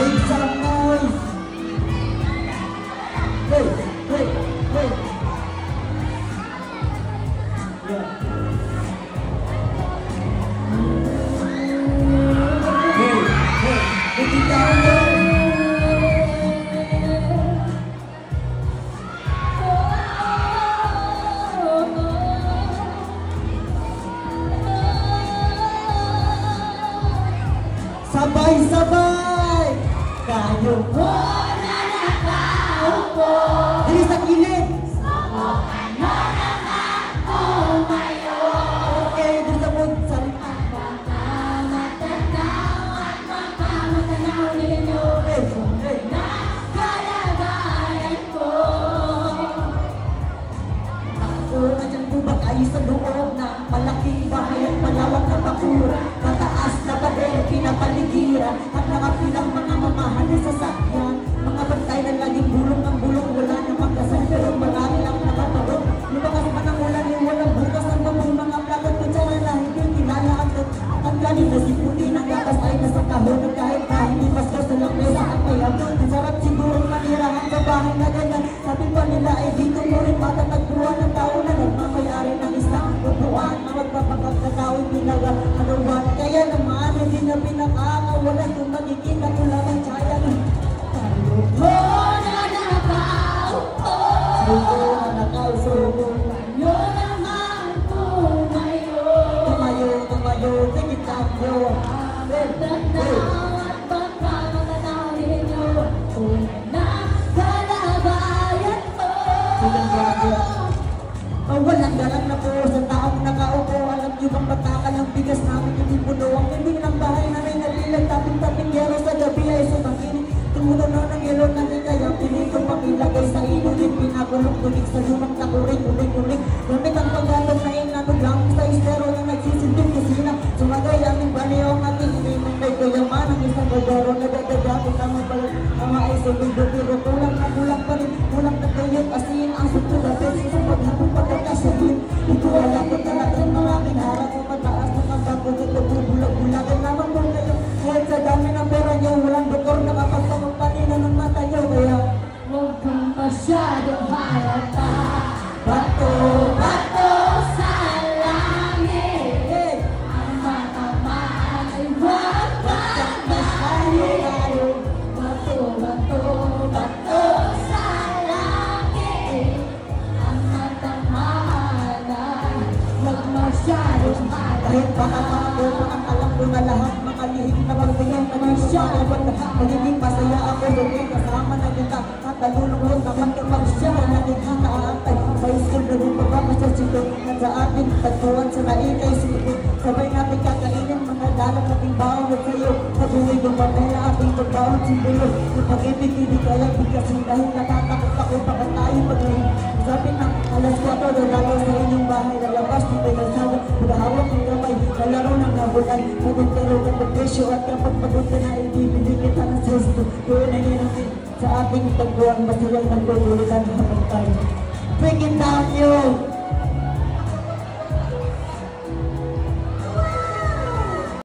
Make some noise! Hey, hey, hey! Yeah. Hey, hey! Take it down low! Sabay-sabay! Kayo po na nakaupo dili sa kilid! Ano naman tumayo? Okay, dili sa mood sa Matanaw at makamatanaw ninyo na kalagayan ko. Ako na dyan po ba kayo sa loob na malaking bahay at malawak na bakura, mataas na pader, pinapaligiran at nakapilang mga mamahan na sasakyan, mga bantay na laging bulong ng bulong, wala namang dasal pero marami lang nakatulog. Lumakas pa ng ulan yung walang bukas ng mga plakat kutsara na hindi kilala ang galing na sipunin ang lakas ay nasa kahon at kahit na hindi pasko sa lamesa at mayam. Ang sarap siguro manirahan sa bahay na ganyan, sabi pa nila ay dito mo rin matatagpuan ng tao na nagmamayari ng isang upuan na magpapakagkatao'y pinag-anuwan. Kaya naman hindi na pinakakawalan kung magkikita ko lang ang tsaya ng tayo po Na nakaupo, suko na nakausuko. nyo naman tumayo. Tumayo, tumayo, tingin tayo. Matanaw at makamatanaw ninyo na kalagayan ko. Silang grabe. Walang galang na po sa taong nakaupo. Alam niyo bang batakal ang bigas namin hindi puno ang ibig ng bahay namin nabilang taping-taping yero sa gabi ay sumakinig. Tumulo ng yelo natin kaya pinig ko pakilagay sa inulit. Pinakulog-tulig sa lumang takuring uling-uling. Gamit ang paglalong na inanod lang sa istero na nagsisilbing kusina. Sumagay aming baliyaw ang ating inimang may kuyaman ang isang gagaro na dadagapin naman pala mga isulong pero kulang na kulang pa rin. Kulang na kayo asin ang sutulatid sa paghapong pagkakasahin. Ito wala ko talagang maraming harap sa mataas ng ang bakot at bulag-bulagan naman po kayo. Kahit sa dami ng pera nyo, walang doktor na kapagpapagpanina ng mata nyo. Kaya Huwag kang masyadong halata. bato, Bato sa langit, hey! ang matamaan ay huwag kang Tayo, Bato, bato, bato sa langit, ang matamaan ay huwag masyadong halata. kahit baka makakita ang alam ko na lahat mga lihim na magbayang na masyarapan lahat. Magiging masaya ako doon kasama na kita at nalulungkot naman kapag siya na nakikita aantay. Sa school na rin pagkakasasito na sa atin tagpuan sa naikay silipin. Sabay natin kakainin mga dalang nating baon at sa'yo. Pag-uwi ng pamela ating pagbaon simbolo. Yung pag-ibig hindi kaya bigkasin dahil natatakot ako baka tayo pag-uwi. Sabi ng alas 4 na lalo sa inyong bahay na labas di may nasawa. Pagahawak ng kamay na laro ng nabulan. Pagkintero ka pag-presyo at kapag pagod ka na ibibili kita ng sesto. Yun ay nilangin sa ating tagpuan masayang nagbubulitan habang tayo. Break it down, yo!